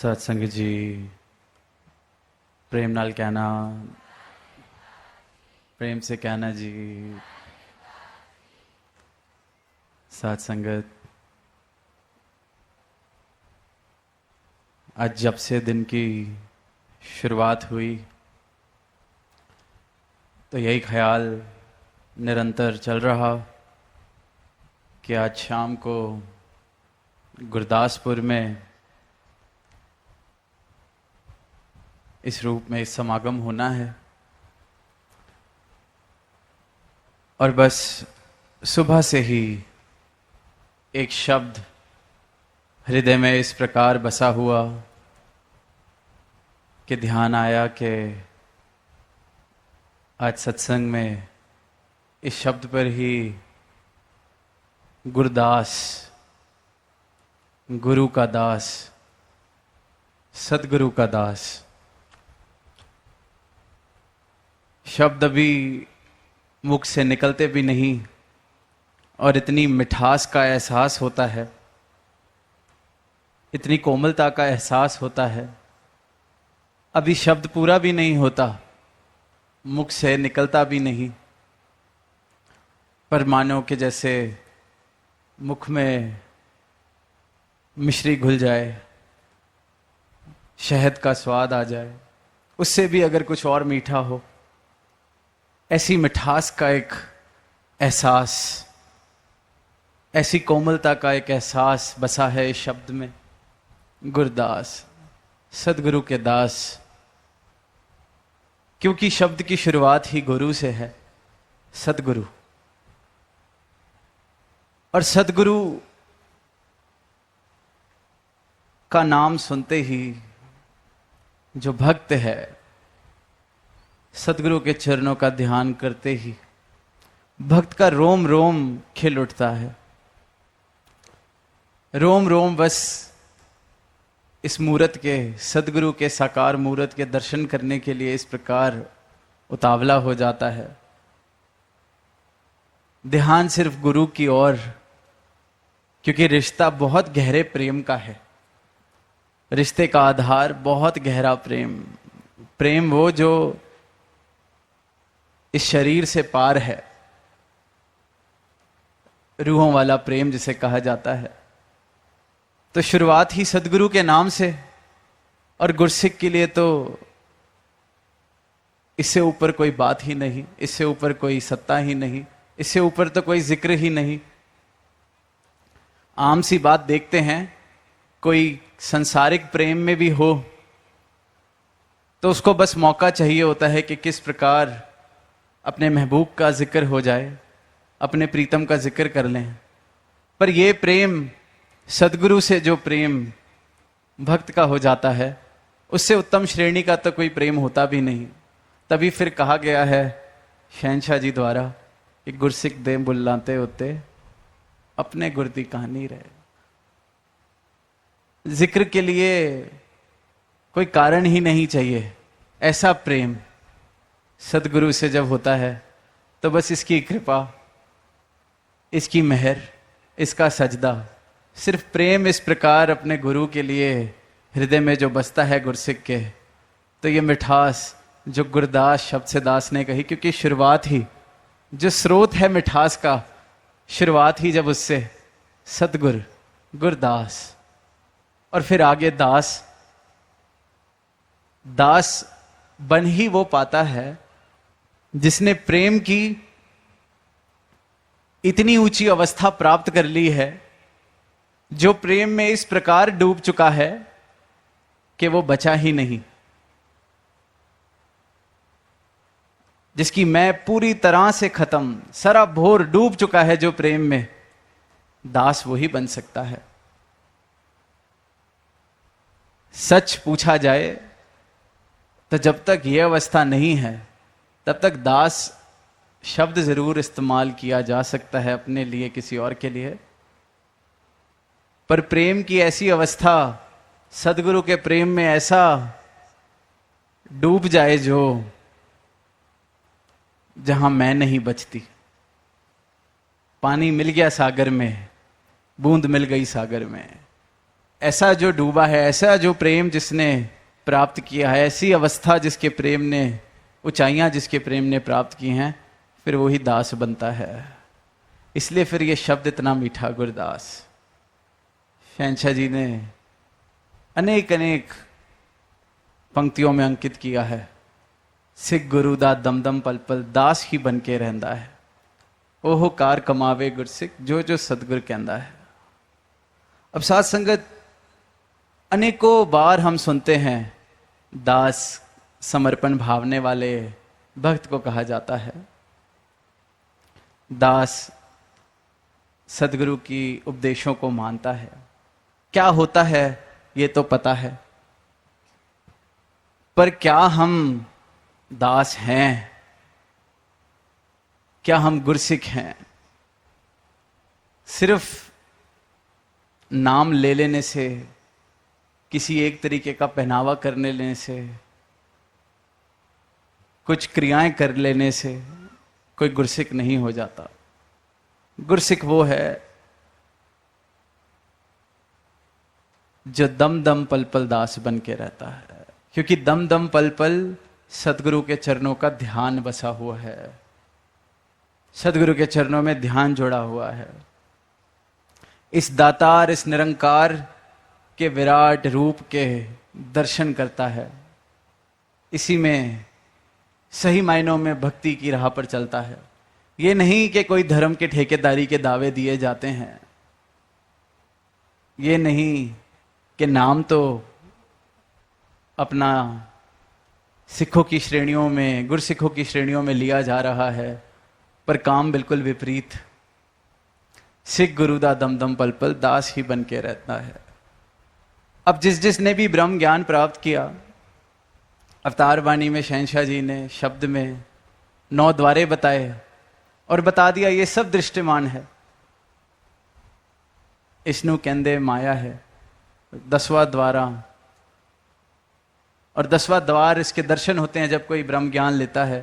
सत्संग जी प्रेम नाल कहना, प्रेम से कहना जी। साथ संगत, आज जब से दिन की शुरुआत हुई तो यही ख्याल निरंतर चल रहा कि आज शाम को गुरदासपुर में इस रूप में समागम होना है। और बस सुबह से ही एक शब्द हृदय में इस प्रकार बसा हुआ कि ध्यान आया कि आज सत्संग में इस शब्द पर ही गुरदास, गुरु का दास, सतगुरु का दास शब्द अभी मुख से निकलते भी नहीं और इतनी मिठास का एहसास होता है, इतनी कोमलता का एहसास होता है। अभी शब्द पूरा भी नहीं होता, मुख से निकलता भी नहीं, पर मानो कि जैसे मुख में मिश्री घुल जाए, शहद का स्वाद आ जाए, उससे भी अगर कुछ और मीठा हो, ऐसी मिठास का एक एहसास, ऐसी कोमलता का एक एहसास बसा है इस शब्द में। गुरदास, सदगुरु के दास, क्योंकि शब्द की शुरुआत ही गुरु से है, सदगुरु। और सदगुरु का नाम सुनते ही जो भक्त है, सदगुरु के चरणों का ध्यान करते ही भक्त का रोम रोम खिल उठता है। रोम रोम बस इस मूरत के, सदगुरु के साकार मूरत के दर्शन करने के लिए इस प्रकार उतावला हो जाता है। ध्यान सिर्फ गुरु की ओर, क्योंकि रिश्ता बहुत गहरे प्रेम का है। रिश्ते का आधार बहुत गहरा प्रेम, प्रेम वो जो इस शरीर से पार है, रूहों वाला प्रेम जिसे कहा जाता है। तो शुरुआत ही सदगुरु के नाम से, और गुरसिक के लिए तो इससे ऊपर कोई बात ही नहीं, इससे ऊपर कोई सत्ता ही नहीं, इससे ऊपर तो कोई जिक्र ही नहीं। आम सी बात देखते हैं, कोई संसारिक प्रेम में भी हो तो उसको बस मौका चाहिए होता है कि किस प्रकार अपने महबूब का जिक्र हो जाए, अपने प्रीतम का जिक्र कर लें। पर यह प्रेम, सदगुरु से जो प्रेम भक्त का हो जाता है, उससे उत्तम श्रेणी का तो कोई प्रेम होता भी नहीं। तभी फिर कहा गया है शहनशाह जी द्वारा कि गुरसिक दे बुलाते होते अपने गुरदी कहानी रहे। जिक्र के लिए कोई कारण ही नहीं चाहिए। ऐसा प्रेम सदगुरु से जब होता है तो बस इसकी कृपा, इसकी मेहर, इसका सजदा, सिर्फ प्रेम इस प्रकार अपने गुरु के लिए हृदय में जो बसता है गुरसिक के, तो ये मिठास जो गुरदास शब्द से दास ने कही, क्योंकि शुरुआत ही जो स्रोत है मिठास का, शुरुआत ही जब उससे सतगुर, गुरदास, और फिर आगे दास। दास बन ही वो पाता है जिसने प्रेम की इतनी ऊंची अवस्था प्राप्त कर ली है, जो प्रेम में इस प्रकार डूब चुका है कि वो बचा ही नहीं, जिसकी मैं पूरी तरह से खत्म, सराबोर डूब चुका है जो प्रेम में, दास वही बन सकता है। सच पूछा जाए तो जब तक यह अवस्था नहीं है तब तक दास शब्द जरूर इस्तेमाल किया जा सकता है अपने लिए, किसी और के लिए। पर प्रेम की ऐसी अवस्था, सदगुरु के प्रेम में ऐसा डूब जाए जो जहां मैं नहीं बचती। पानी मिल गया सागर में, बूंद मिल गई सागर में, ऐसा जो डूबा है, ऐसा जो प्रेम जिसने प्राप्त किया है, ऐसी अवस्था जिसके प्रेम ने, ऊंचाइयां जिसके प्रेम ने प्राप्त की हैं, फिर वही दास बनता है। इसलिए फिर ये शब्द इतना मीठा, गुरदास। शहंशाह जी ने अनेक अनेक पंक्तियों में अंकित किया है, सिख गुरु दा दमदम पल पल दास ही बन के रहंदा है, ओहो कार कमावे गुरसिख जो जो सतगुर कहंदा है। अब साथ संगत, अनेकों बार हम सुनते हैं दास समर्पण भावने वाले भक्त को कहा जाता है। दास सदगुरु की उपदेशों को मानता है। क्या होता है ये तो पता है, पर क्या हम दास हैं? क्या हम गुरसिख हैं? सिर्फ नाम ले लेने से, किसी एक तरीके का पहनावा करने लेने से, कुछ क्रियाएं कर लेने से कोई गुरसिख नहीं हो जाता। गुरसिख वो है जो दम दम पल पल दास बन के रहता है, क्योंकि दम दम पल पल सदगुरु के चरणों का ध्यान बसा हुआ है, सदगुरु के चरणों में ध्यान जुड़ा हुआ है। इस दातार, इस निरंकार के विराट रूप के दर्शन करता है। इसी में सही मायनों में भक्ति की राह पर चलता है। ये नहीं कि कोई धर्म के ठेकेदारी के दावे दिए जाते हैं, ये नहीं कि नाम तो अपना सिखों की श्रेणियों में, गुरसिखों की श्रेणियों में लिया जा रहा है, पर काम बिल्कुल विपरीत। सिख गुरु दा दम दम पल पल दास ही बन के रहता है। अब जिसने भी ब्रह्म ज्ञान प्राप्त किया, अवतार वाणी में शहंशाह जी ने शब्द में 9 द्वारे बताए और बता दिया ये सब दृष्टिमान है। इसनु कहंदे माया है 10वां द्वारा, और 10वां द्वार इसके दर्शन होते हैं जब कोई ब्रह्म ज्ञान लेता है,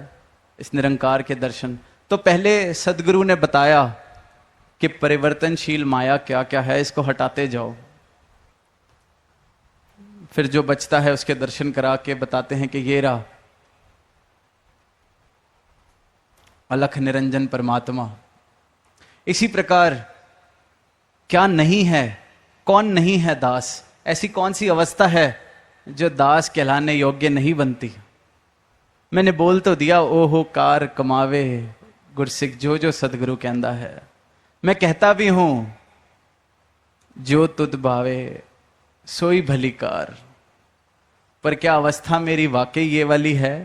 इस निरंकार के दर्शन। तो पहले सदगुरु ने बताया कि परिवर्तनशील माया क्या क्या है, इसको हटाते जाओ। फिर जो बचता है उसके दर्शन करा के बताते हैं कि ये रहा अलख निरंजन परमात्मा। इसी प्रकार क्या नहीं है, कौन नहीं है दास? ऐसी कौन सी अवस्था है जो दास कहलाने योग्य नहीं बनती? मैंने बोल तो दिया, ओहो कार कमावे गुरसिख जो जो सदगुरु कहंदा है। मैं कहता भी हूं जो तुद भावे सोई भली कार, पर क्या अवस्था मेरी वाकई ये वाली है?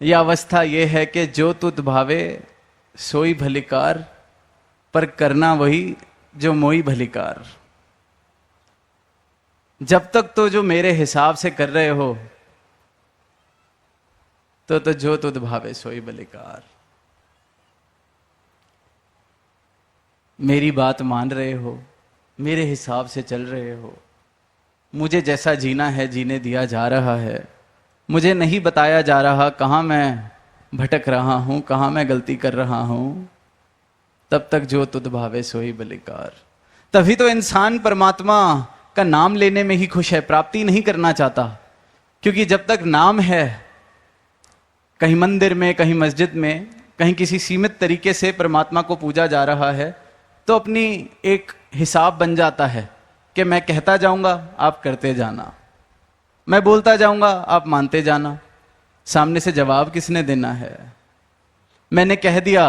यह अवस्था ये है कि जो तुद भावे सोई भली कार, पर करना वही जो मोई भली कार। जब तक तो जो मेरे हिसाब से कर रहे हो तो जो तुद भावे सोई भली कार। मेरी बात मान रहे हो, मेरे हिसाब से चल रहे हो, मुझे जैसा जीना है जीने दिया जा रहा है, मुझे नहीं बताया जा रहा कहाँ मैं भटक रहा हूं, कहाँ मैं गलती कर रहा हूं, तब तक जो तुद भावे सोई बलिकार। तभी तो इंसान परमात्मा का नाम लेने में ही खुश है, प्राप्ति नहीं करना चाहता। क्योंकि जब तक नाम है, कहीं मंदिर में, कहीं मस्जिद में, कहीं किसी सीमित तरीके से परमात्मा को पूजा जा रहा है, तो अपनी एक हिसाब बन जाता है कि मैं कहता जाऊंगा, आप करते जाना, मैं बोलता जाऊंगा, आप मानते जाना, सामने से जवाब किसने देना है? मैंने कह दिया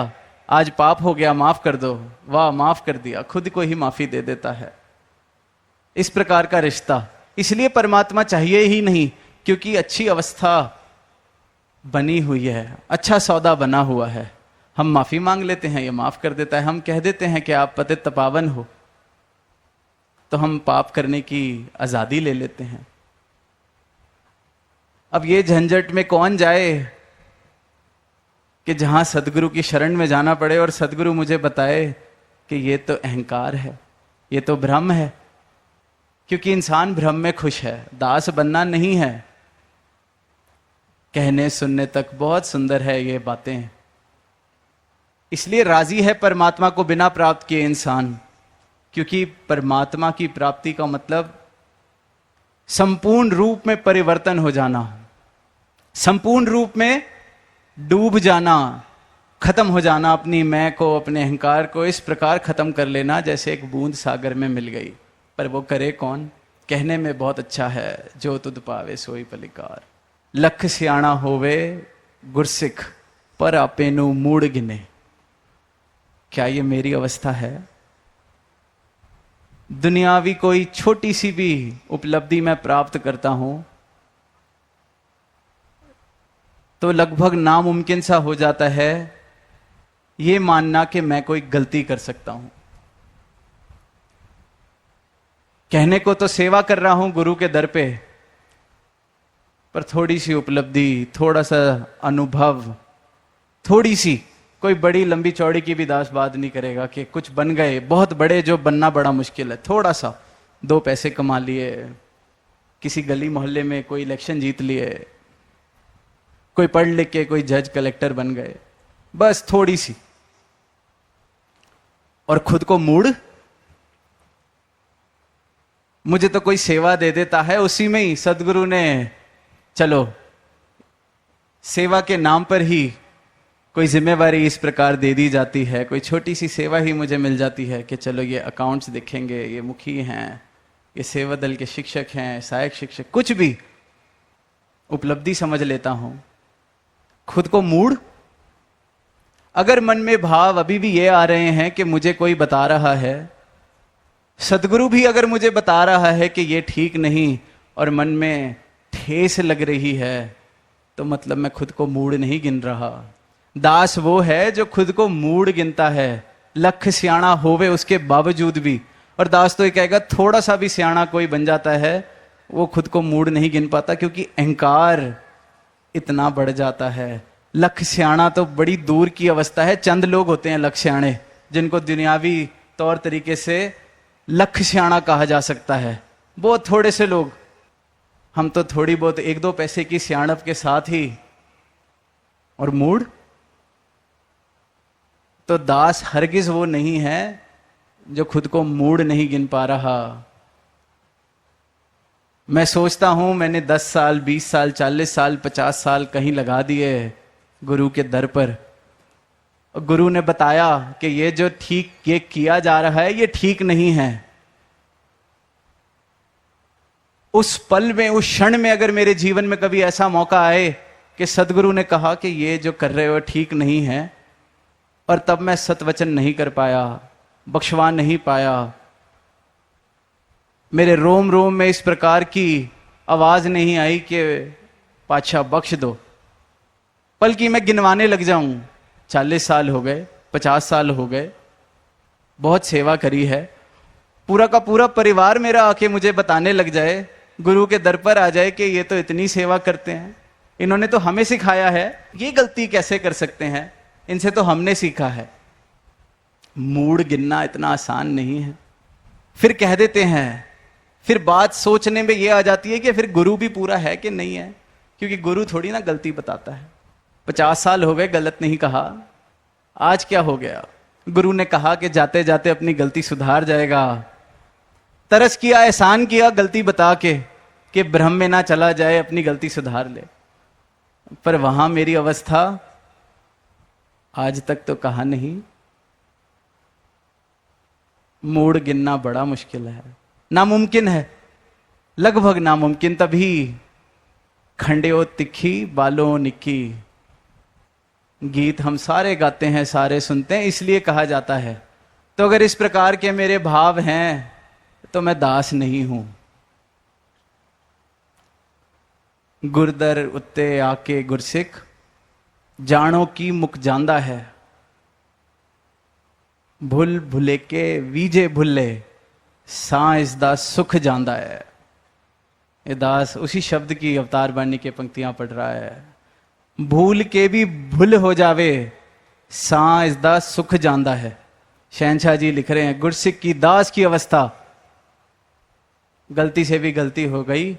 आज पाप हो गया, माफ कर दो, वाह माफ कर दिया, खुद को ही माफी दे देता है। इस प्रकार का रिश्ता। इसलिए परमात्मा चाहिए ही नहीं, क्योंकि अच्छी अवस्था बनी हुई है, अच्छा सौदा बना हुआ है। हम माफी मांग लेते हैं, ये माफ कर देता है। हम कह देते हैं कि आप पतित पावन हो, तो हम पाप करने की आजादी ले लेते हैं। अब ये झंझट में कौन जाए कि जहां सदगुरु की शरण में जाना पड़े और सदगुरु मुझे बताए कि ये तो अहंकार है, ये तो भ्रम है। क्योंकि इंसान भ्रम में खुश है, दास बनना नहीं है। कहने सुनने तक बहुत सुंदर है ये बातें, इसलिए राजी है परमात्मा को बिना प्राप्त किए इंसान। क्योंकि परमात्मा की प्राप्ति का मतलब संपूर्ण रूप में परिवर्तन हो जाना, संपूर्ण रूप में डूब जाना, खत्म हो जाना, अपनी मैं को, अपने अहंकार को इस प्रकार खत्म कर लेना जैसे एक बूंद सागर में मिल गई। पर वो करे कौन? कहने में बहुत अच्छा है, जो तुद पावे सोई पलिकार। लख सियाणा होवे गुरसिख, पर आपे नु मूड गिने। क्या ये मेरी अवस्था है? दुनियावी कोई छोटी सी भी उपलब्धि मैं प्राप्त करता हूं तो लगभग नामुमकिन सा हो जाता है ये मानना कि मैं कोई गलती कर सकता हूं। कहने को तो सेवा कर रहा हूं गुरु के दर पे, पर थोड़ी सी उपलब्धि, थोड़ा सा अनुभव, थोड़ी सी, कोई बड़ी लंबी चौड़ी की भी दास बात नहीं करेगा कि कुछ बन गए बहुत बड़े, जो बनना बड़ा मुश्किल है। थोड़ा सा 2 पैसे कमा लिए, किसी गली मोहल्ले में कोई इलेक्शन जीत लिए, कोई पढ़ लिख के कोई जज कलेक्टर बन गए, बस थोड़ी सी। और खुद को मूड, मुझे तो कोई सेवा दे देता है, उसी में ही सदगुरु ने चलो सेवा के नाम पर ही कोई जिम्मेवारी इस प्रकार दे दी जाती है, कोई छोटी सी सेवा ही मुझे मिल जाती है कि चलो ये अकाउंट्स देखेंगे, ये मुखी हैं, ये सेवा दल के शिक्षक हैं, सहायक शिक्षक, कुछ भी उपलब्धि समझ लेता हूं। खुद को मूड, अगर मन में भाव अभी भी ये आ रहे हैं कि मुझे कोई बता रहा है, सदगुरु भी अगर मुझे बता रहा है कि ये ठीक नहीं, और मन में ठेस लग रही है, तो मतलब मैं खुद को मूड नहीं गिन रहा। दास वो है जो खुद को मूड गिनता है, लख सियाणा होवे उसके बावजूद भी। और दास तो ये कहेगा थोड़ा सा भी सियाणा कोई बन जाता है वो खुद को मूड नहीं गिन पाता, क्योंकि अहंकार इतना बढ़ जाता है। लख सियाणा तो बड़ी दूर की अवस्था है। चंद लोग होते हैं लख सियाणे, जिनको दुनियावी तौर तरीके से लख सियाणा कहा जा सकता है। बहुत थोड़े से लोग, हम तो थोड़ी बहुत 1-2 पैसे की सियाणप के साथ ही, और मूड तो दास हरगिज वो नहीं है जो खुद को मूड नहीं गिन पा रहा। मैं सोचता हूं मैंने 10 साल, 20 साल, 40 साल, 50 साल कहीं लगा दिए गुरु के दर पर, और गुरु ने बताया कि ये जो ठीक ये किया जा रहा है ये ठीक नहीं है। उस पल में, उस क्षण में अगर मेरे जीवन में कभी ऐसा मौका आए कि सदगुरु ने कहा कि ये जो कर रहे हो ठीक नहीं है, और तब मैं सतवचन नहीं कर पाया, बख्शवा नहीं पाया, मेरे रोम रोम में इस प्रकार की आवाज नहीं आई कि पातशाह बख्श दो, बल्कि मैं गिनवाने लग जाऊं 40 साल हो गए, 50 साल हो गए, बहुत सेवा करी है, पूरा का पूरा परिवार मेरा आके मुझे बताने लग जाए, गुरु के दर पर आ जाए कि ये तो इतनी सेवा करते हैं, इन्होंने तो हमें सिखाया है, ये गलती कैसे कर सकते हैं, इनसे तो हमने सीखा है। मूड गिनना इतना आसान नहीं है। फिर कह देते हैं, फिर बात सोचने में ये आ जाती है कि फिर गुरु भी पूरा है कि नहीं है, क्योंकि गुरु थोड़ी ना गलती बताता है। 50 साल हो गए गलत नहीं कहा, आज क्या हो गया? गुरु ने कहा कि जाते जाते अपनी गलती सुधार जाएगा। तरस किया, एहसान किया गलती बता के कि भ्रम में ना चला जाए, अपनी गलती सुधार ले। पर वहां मेरी अवस्था आज तक तो कहा नहीं। मूड गिनना बड़ा मुश्किल है, नामुमकिन है, लगभग नामुमकिन। तभी खंड्यो तिखी बालों निक्की गीत हम सारे गाते हैं, सारे सुनते हैं, इसलिए कहा जाता है। तो अगर इस प्रकार के मेरे भाव हैं तो मैं दास नहीं हूं। गुरदर उत्ते आके गुरसिख जानो की मुक जांदा है, भुल भुले के वीजे भुले सांस दा सुख जांदा है। ये दास उसी शब्द की अवतार बाणी के पंक्तियां पढ़ रहा है। भूल के भी भूल हो जावे सांस दा सुख जांदा है। शहनशाह जी लिख रहे हैं, गुरसिख की दास की अवस्था, गलती से भी गलती हो गई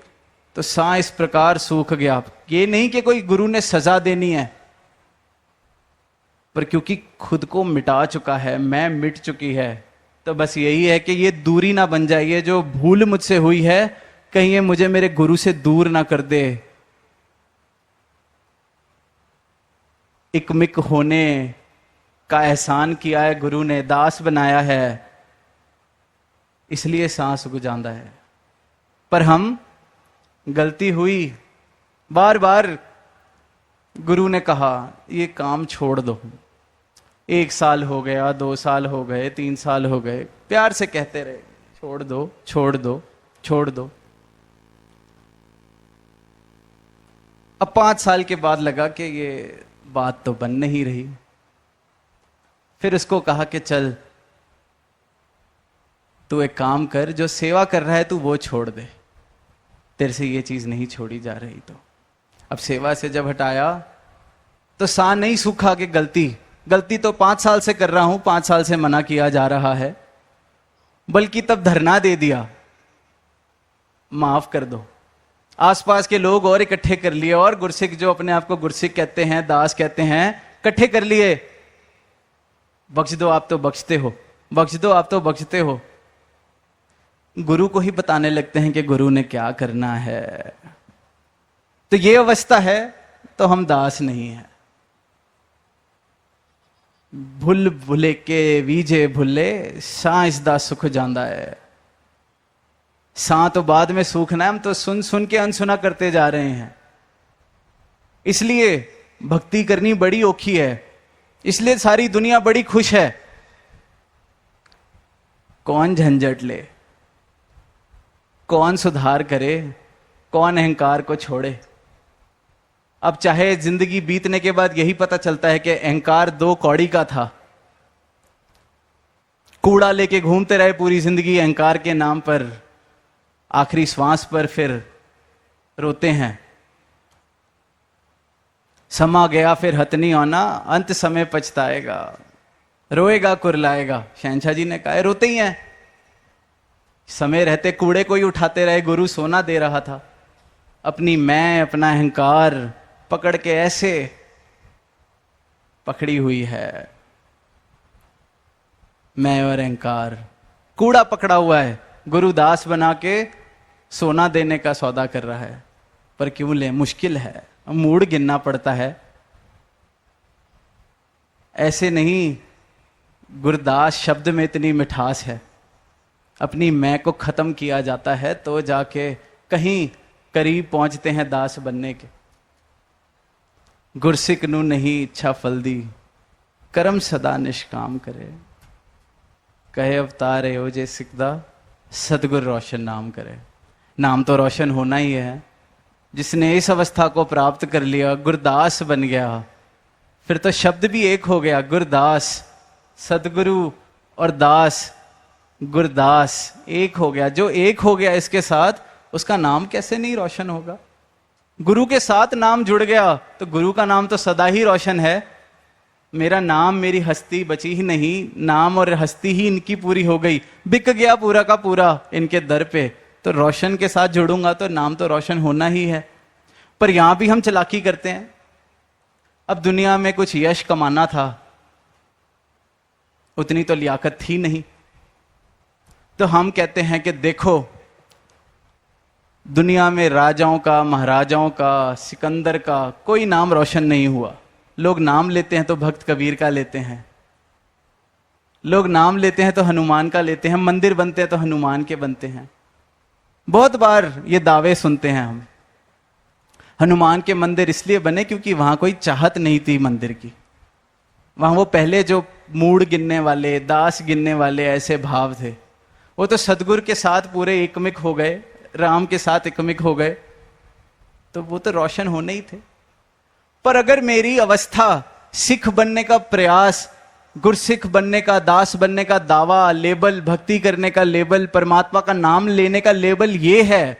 तो सा इस प्रकार सूख गया। ये नहीं कि कोई गुरु ने सजा देनी है, पर क्योंकि खुद को मिटा चुका है, मैं मिट चुकी है, तो बस यही है कि ये दूरी ना बन जाए, ये जो भूल मुझसे हुई है कहीं ये मुझे मेरे गुरु से दूर ना कर दे। इकमिक होने का एहसान किया है गुरु ने, दास बनाया है, इसलिए सांस गुजांदा है। पर हम गलती हुई, बार बार गुरु ने कहा ये काम छोड़ दो। 1 साल हो गया, 2 साल हो गए, 3 साल हो गए, प्यार से कहते रहे छोड़ दो छोड़ दो छोड़ दो। अब 5 साल के बाद लगा कि ये बात तो बन नहीं रही। फिर उसको कहा कि चल तू एक काम कर, जो सेवा कर रहा है तू वो छोड़ दे, तेरे से ये चीज नहीं छोड़ी जा रही। तो अब सेवा से जब हटाया तो सा नहीं सूखा कि गलती तो 5 साल से कर रहा हूं, 5 साल से मना किया जा रहा है, बल्कि तब धरना दे दिया, माफ कर दो। आसपास के लोग और इकट्ठे कर लिए, और गुरसिक जो अपने आप को गुरसिक कहते हैं, दास कहते हैं, इकट्ठे कर लिए, बख्श दो आप तो बख्शते हो, बख्श दो आप तो बख्शते हो। गुरु को ही बताने लगते हैं कि गुरु ने क्या करना है। तो ये अवस्था है तो हम दास नहीं है। भुल भुले के वीजे भुले, सांस दा सुख जांदा है। सा तो बाद में सूखना है, हम तो सुन सुन के अनसुना करते जा रहे हैं। इसलिए भक्ति करनी बड़ी औखी है, इसलिए सारी दुनिया बड़ी खुश है। कौन झंझट ले, कौन सुधार करे, कौन अहंकार को छोड़े। अब चाहे जिंदगी बीतने के बाद यही पता चलता है कि अहंकार 2 कौड़ी का था। कूड़ा लेके घूमते रहे पूरी जिंदगी अहंकार के नाम पर, आखिरी श्वास पर फिर रोते हैं। समा गया फिर हथ नहीं आना, अंत समय पछताएगा, रोएगा कुरलाएगा। शहंशाह जी ने कहा रोते ही हैं। समय रहते कूड़े को ही उठाते रहे। गुरु सोना दे रहा था, अपनी मैं अपना अहंकार पकड़ के ऐसे पकड़ी हुई है। मैं और अहंकार कूड़ा पकड़ा हुआ है, गुरु दास बना के सोना देने का सौदा कर रहा है। पर क्यों ले, मुश्किल है, मूड गिनना पड़ता है। ऐसे नहीं, गुरदास शब्द में इतनी मिठास है। अपनी मैं को खत्म किया जाता है तो जाके कहीं करीब पहुंचते हैं दास बनने के। गुरसिक नू नहीं इच्छा फल दी, कर्म सदा निष्काम करे। कहे अवतार हो जे सिकदा, सतगुर रोशन नाम करे। नाम तो रोशन होना ही है। जिसने इस अवस्था को प्राप्त कर लिया, गुरदास बन गया, फिर तो शब्द भी एक हो गया। गुरदास, सतगुरु और दास, गुरदास एक हो गया। जो एक हो गया इसके साथ, उसका नाम कैसे नहीं रोशन होगा। गुरु के साथ नाम जुड़ गया तो गुरु का नाम तो सदा ही रोशन है। मेरा नाम, मेरी हस्ती बची ही नहीं, नाम और हस्ती ही इनकी पूरी हो गई, बिक गया पूरा का पूरा इनके दर पे। तो रोशन के साथ जुड़ूंगा तो नाम तो रोशन होना ही है। पर यहां भी हम चालाकी करते हैं। अब दुनिया में कुछ यश कमाना था, उतनी तो लियाकत थी नहीं, तो हम कहते हैं कि देखो दुनिया में राजाओं का, महाराजाओं का, सिकंदर का कोई नाम रोशन नहीं हुआ। लोग नाम लेते हैं तो भक्त कबीर का लेते हैं, लोग नाम लेते हैं तो हनुमान का लेते हैं, मंदिर बनते हैं तो हनुमान के बनते हैं। बहुत बार ये दावे सुनते हैं हम। हनुमान के मंदिर इसलिए बने क्योंकि वहां कोई चाहत नहीं थी मंदिर की। वहां वो पहले जो मूड गिनने वाले, दास गिनने वाले ऐसे भाव थे, वो तो सदगुरु के साथ पूरे एकमिक हो गए, राम के साथ एकमिक हो गए, तो वो तो रोशन होने ही थे। पर अगर मेरी अवस्था सिख बनने का प्रयास, गुरसिख बनने का, दास बनने का दावा, लेबल, भक्ति करने का लेबल, परमात्मा का नाम लेने का लेबल ये है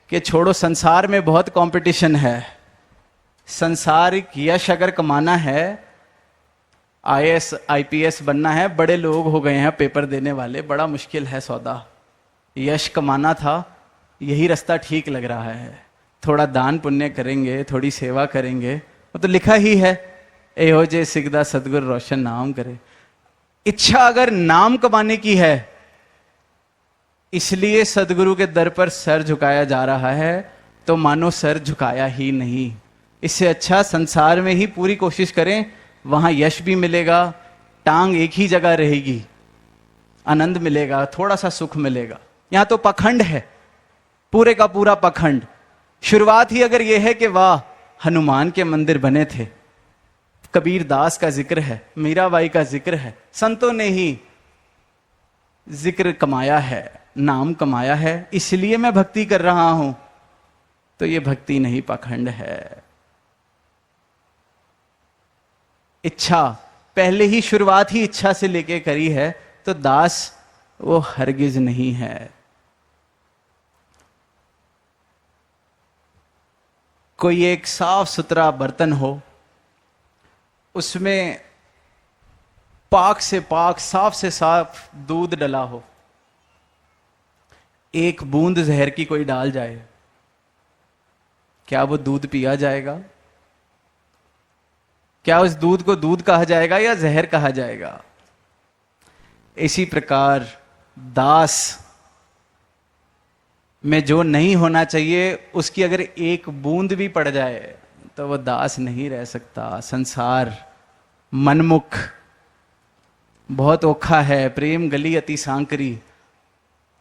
कि छोड़ो संसार में बहुत कंपटीशन है, संसारिक यश अगर कमाना है, IAS IPS बनना है, बड़े लोग हो गए हैं पेपर देने वाले, बड़ा मुश्किल है सौदा। यश कमाना था, यही रास्ता ठीक लग रहा है। थोड़ा दान पुण्य करेंगे, थोड़ी सेवा करेंगे, वो तो लिखा ही है, एहो जे सिकदा सतगुर रोशन नाम करे। इच्छा अगर नाम कमाने की है, इसलिए सदगुरु के दर पर सर झुकाया जा रहा है, तो मानो सर झुकाया ही नहीं। इससे अच्छा संसार में ही पूरी कोशिश करें, वहां यश भी मिलेगा, टांग एक ही जगह रहेगी, आनंद मिलेगा, थोड़ा सा सुख मिलेगा। यहां तो पखंड है, पूरे का पूरा पखंड। शुरुआत ही अगर यह है कि वाह हनुमान के मंदिर बने थे, कबीर दास का जिक्र है, मीराबाई का जिक्र है, संतों ने ही जिक्र कमाया है, नाम कमाया है, इसलिए मैं भक्ति कर रहा हूं, तो यह भक्ति नहीं, पखंड है। इच्छा पहले ही, शुरुआत ही इच्छा से लेके करी है, तो दास वो हरगिज नहीं है। कोई एक साफ सुथरा बर्तन हो, उसमें पाक से पाक, साफ से साफ दूध डला हो, एक बूंद जहर की कोई डाल जाए, क्या वो दूध पिया जाएगा? क्या उस दूध को दूध कहा जाएगा या जहर कहा जाएगा? इसी प्रकार दास में जो नहीं होना चाहिए, उसकी अगर एक बूंद भी पड़ जाए तो वह दास नहीं रह सकता। संसार मनमुख बहुत ओखा है, प्रेम गली अति सांकरी।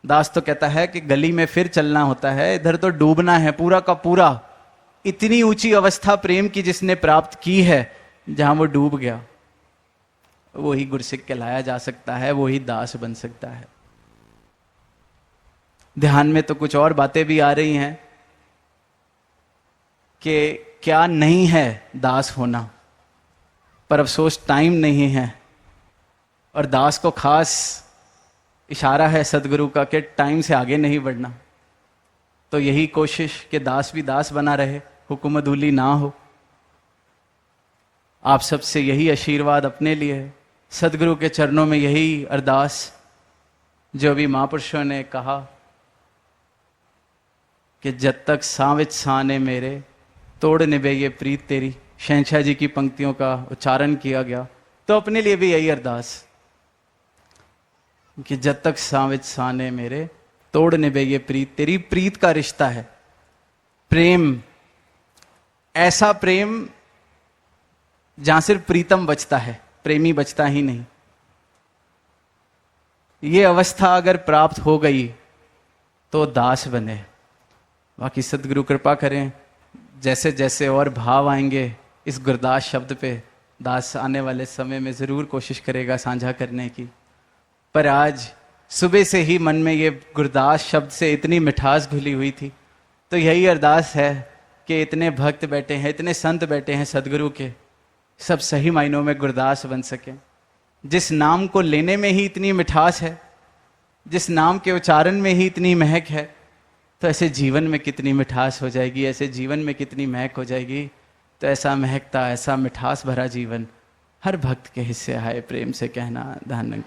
दास तो कहता है कि गली में फिर चलना होता है, इधर तो डूबना है पूरा का पूरा। इतनी ऊंची अवस्था प्रेम की जिसने प्राप्त की है, जहां वो डूब गया, वही गुरसिक कहलाया जा सकता है, वही दास बन सकता है। ध्यान में तो कुछ और बातें भी आ रही हैं कि क्या नहीं है दास होना, पर अफसोस टाइम नहीं है। और दास को खास इशारा है सदगुरु का कि टाइम से आगे नहीं बढ़ना। तो यही कोशिश कि दास भी दास बना रहे, हुक्म अदूली ना हो। आप सबसे यही आशीर्वाद अपने लिए है, सदगुरु के चरणों में यही अरदास जो अभी महापुरुषों ने कहा कि जब तक सांविच साने मेरे तोड़ निभे ये प्रीत तेरी। शहंशाह जी की पंक्तियों का उच्चारण किया गया, तो अपने लिए भी यही अरदास कि जब तक सांविच साने मेरे तोड़ निभे ये प्रीत तेरी। प्रीत का रिश्ता है, प्रेम, ऐसा प्रेम जहां सिर्फ प्रीतम बचता है, प्रेमी बचता ही नहीं। ये अवस्था अगर प्राप्त हो गई तो दास बने। बाकी सदगुरु कृपा करें, जैसे जैसे और भाव आएंगे इस गुरदास शब्द पे, दास आने वाले समय में जरूर कोशिश करेगा साझा करने की। पर आज सुबह से ही मन में ये गुरदास शब्द से इतनी मिठास घुली हुई थी, तो यही अरदास है कि इतने भक्त बैठे हैं, इतने संत बैठे हैं सदगुरु के, सब सही मायनों में गुरदास बन सकें। जिस नाम को लेने में ही इतनी मिठास है, जिस नाम के उच्चारण में ही इतनी महक है, तो ऐसे जीवन में कितनी मिठास हो जाएगी, ऐसे जीवन में कितनी महक हो जाएगी। तो ऐसा महकता, ऐसा मिठास भरा जीवन हर भक्त के हिस्से आए, प्रेम से कहना धन्य।